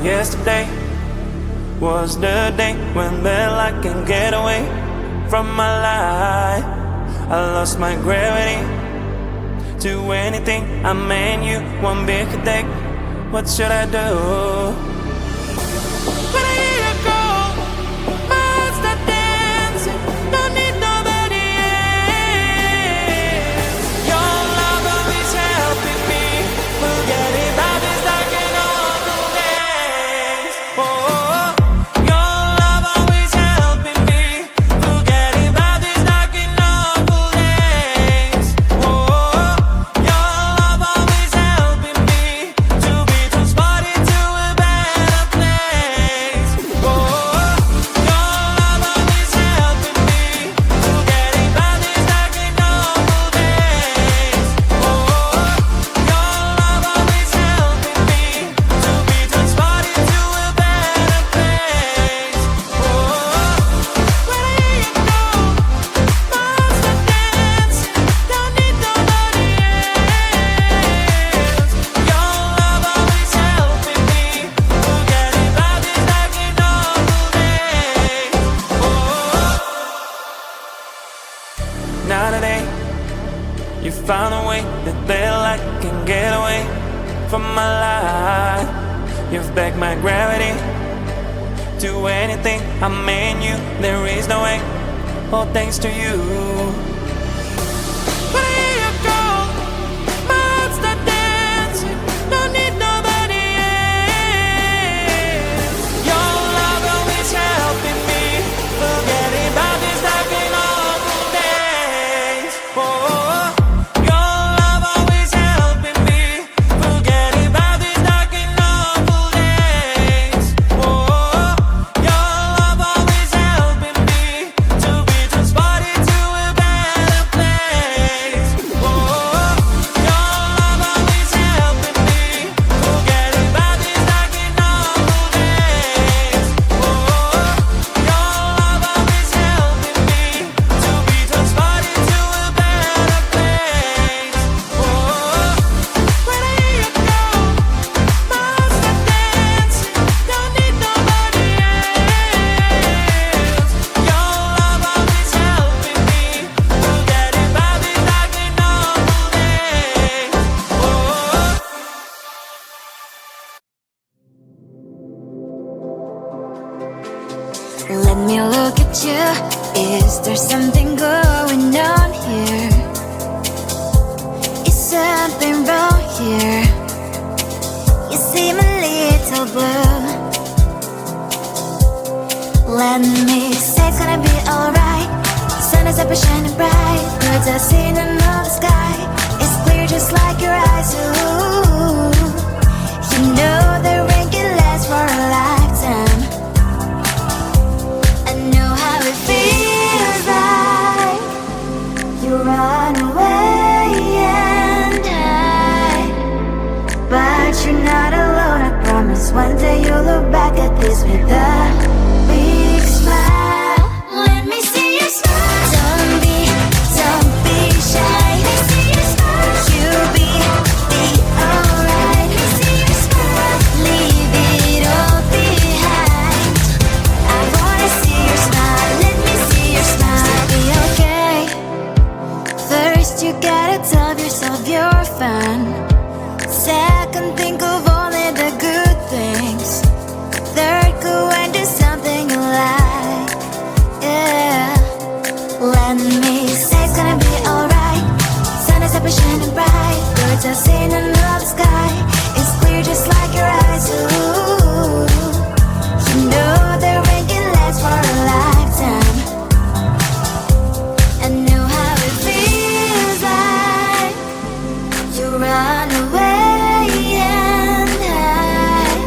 Yesterday was the day when I can get away from my life. I lost my gravity to anything. I mean you one big day. What should I do? When I hear you go, my heart start dancing. Don't need nobody else. Your love always helping me forget about this dark and awful days. Oh, your love always helping me forget about this dark and awful days. Oh, your love always helping me to be transported to a better place. Oh, your love always helping me forget about this dark and awful days. Oh, your love always helping me to be transported to a better place. Oh, when I hear you go, my heart starts dancing. Don't need nobody else. Your love always helping me forget about this dark and awful days. Oh, now today you found a way that I can get away from my life. You've begged my gravity to anything. I mean you, there is no way. All thanks to you. When I hear you go, my heart start dancing. Don't need nobody else. Your love always helping me forget about this dark and awful days. Oh, your love always helping me forget about this dark and awful days. Oh, your love always helping me to be transported to a better place. Oh, your love always helping me forget about this dark and awful days. Oh, your love always helping me to be transported to a better place. Oh, when I hear you go, my heart starts dancing. Don't need nobody else. Your love always helping me forget about this dark and awful days. Oh. Let me look at you. Is there something going on here? Is something wrong here? You seem a little blue. Let me say it's gonna be alright. Sun is up and shining bright. Birds are singing in the sky. It's clear just like your eyes. Ooh, you know the rain can last for a lifetime. I know how it feels like you run away and hide, but you're not alone. I promise one day you'll look back at this with a big smile. Let me see you smile. Don't be shy. Let me see you smile. You'll be alright. Let me see you smile. Leave it all behind. I wanna see your smile. Let me see your smile. Be okay. First you gotta tell yourself you're fine. Second, think of only the good things. Third, go and do something you like. Yeah. Let me say it's gonna be alright. Sun is up and shining bright. Birds are singing in the sky. It's clear just like your eyes. Ooh, you know the rain can last for a lifetime. I know how it feels like you run away and hide,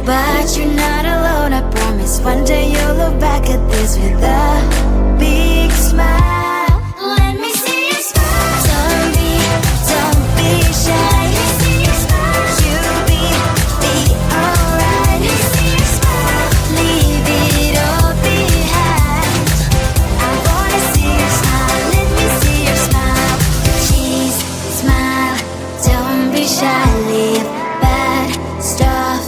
but you're not alone. I promise one day you'll look back at this with a big smile. Let me see you smile. Don't be shy. Let me see you smile. You'll be alright. Let me see you smile. Leave it all behind. I wanna see your smile. Let me see your smile. Cheese, smile. Don't be shy. Leave bad stuff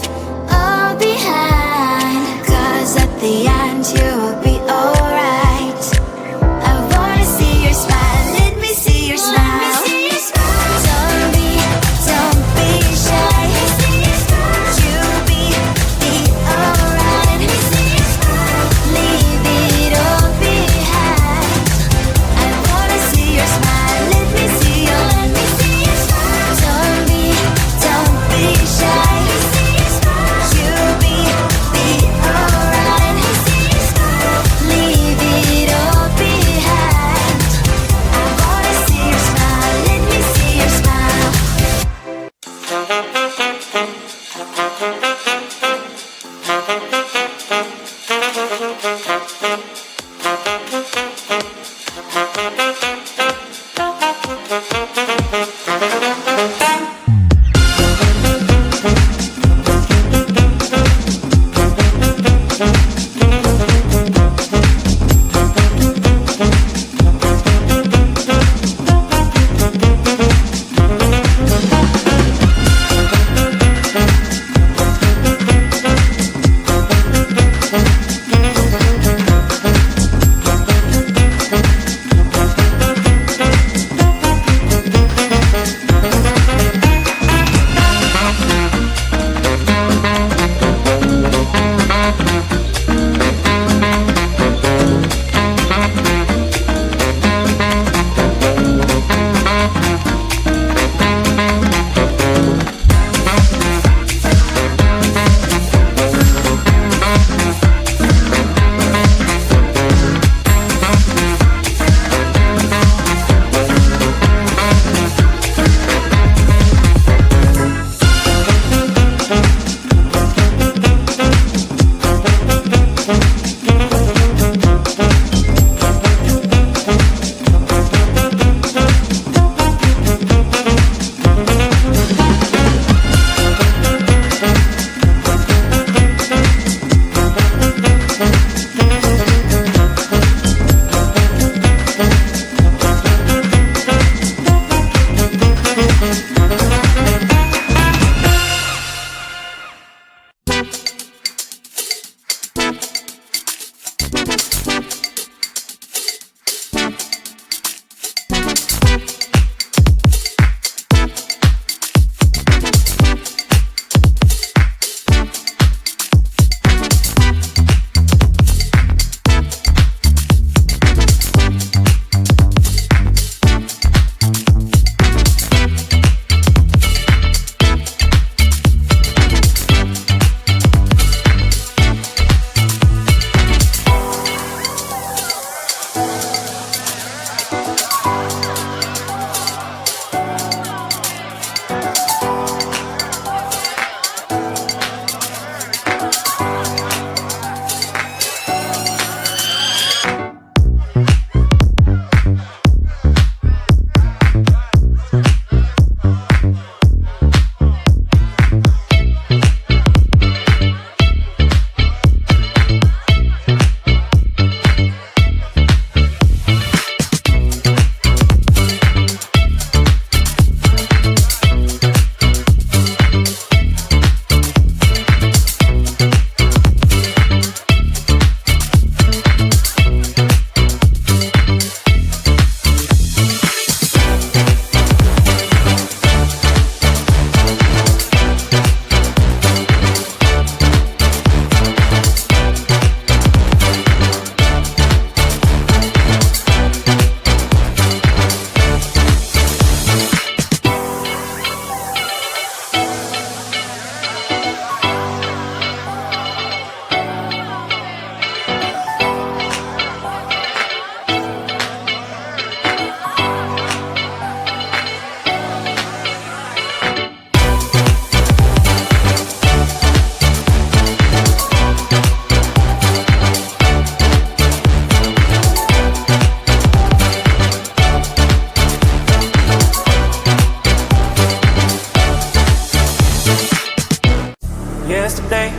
Yesterday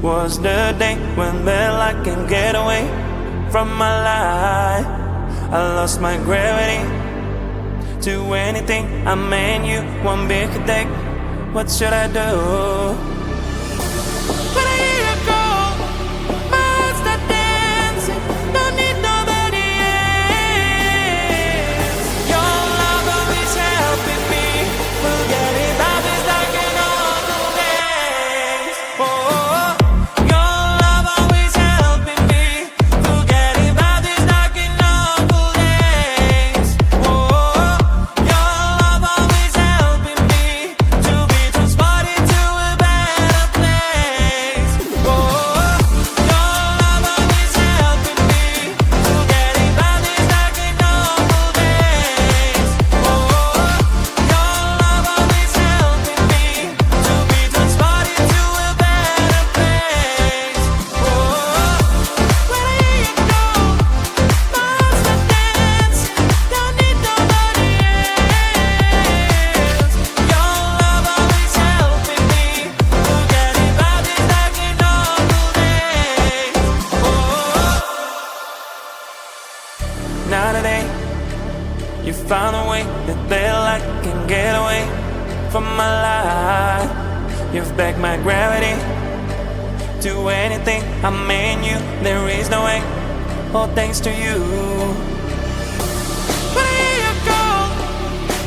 was the day when well I can get away from my life. I lost my gravity to anything. I mean you one big day. What should I do? But a year ago, my heart started dancing. Don't need nobody else. Your love always helping me forget about these dark and awful days. Oh, your love always helping me forget about these dark and awful days. Oh, your love always helping me to be transported to a better found a way that they'll I can get away from my life. You've begged my gravity to anything I mean you. There is no way, all thanks to you. But here you go,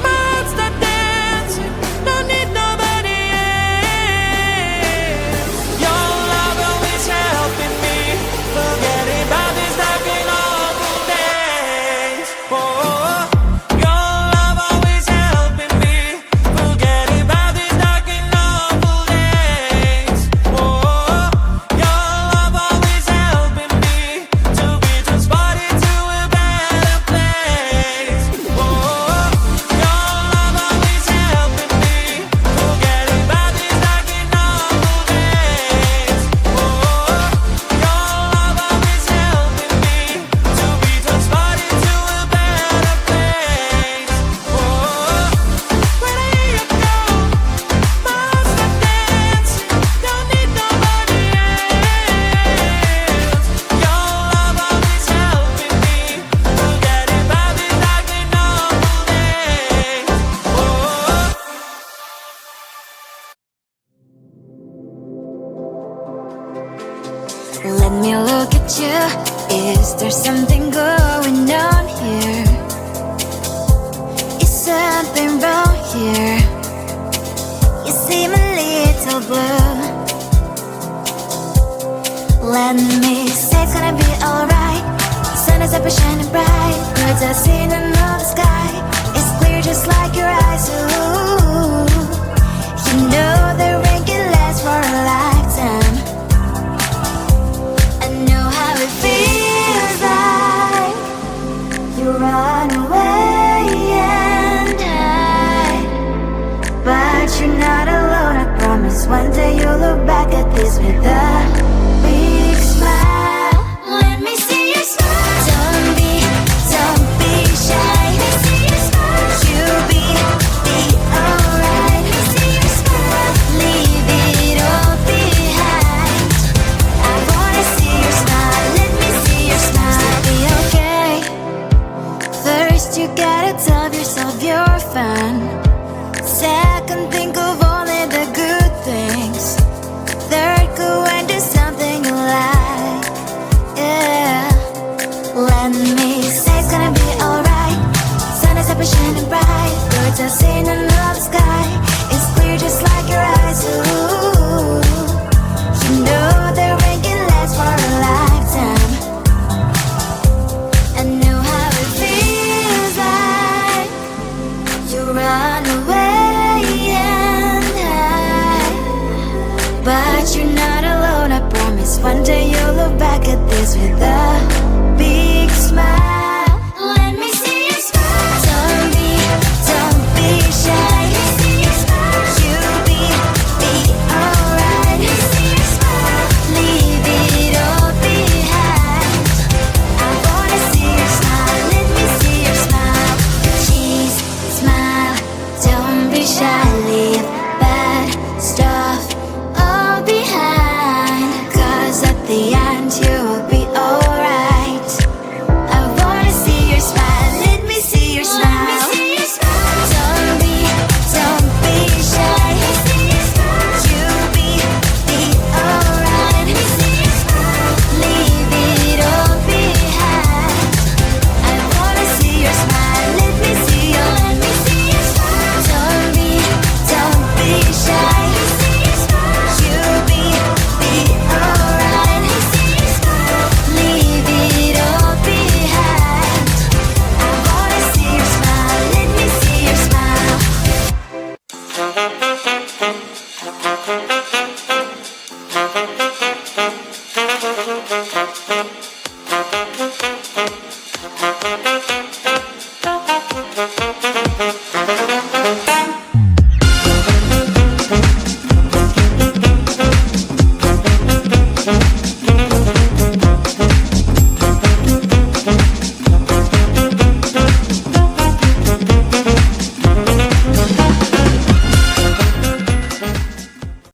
my heart's not dancing, don't need nobody else. Your love always helping me, forgetting about these dark and awful days. Oh, your love always helping me, forgetting about these dark and awful days. Oh, your love always helping me to be transported to a better place. Oh, your love always helping me, forgetting about these dark and awful days. Oh, your love always helping me to be transported to a better place. Oh, when I hear you go, my heart's not dancing, don't need nobody else. Your love always helping me, forgetting about these dark and awful days. Oh. Let me look at you. Is there something going on here? Is something wrong here? You seem a little blue. Let me say it's gonna be alright. Sun is up and shining bright. Birds are singing in the sky. It's clear just like your eyes. Ooh, you know the rain can last for a lifetime. I know how it feels like you run away and hide, but you're not alone. I promise one day you'll look back at this with a big smile. Let me see you smile. Don't be shy. Let me see you smile. You'll be alright. Let me see you smile. Leave it all behind. I wanna see your smile. Let me see your smile. It'll be okay. First you gotta tell yourself you're fine. Second, think of only the good things. Third, go and do something you like. Yeah. Let me say it's gonna be alright. Sun is up and shining bright. Birds are singing in the sky. It's clear just like your eyes. Ooh, you know the rain can last for a lifetime. I know how it feels like you run away and hide, but you're not alone. I promise one day you'll look back at this with a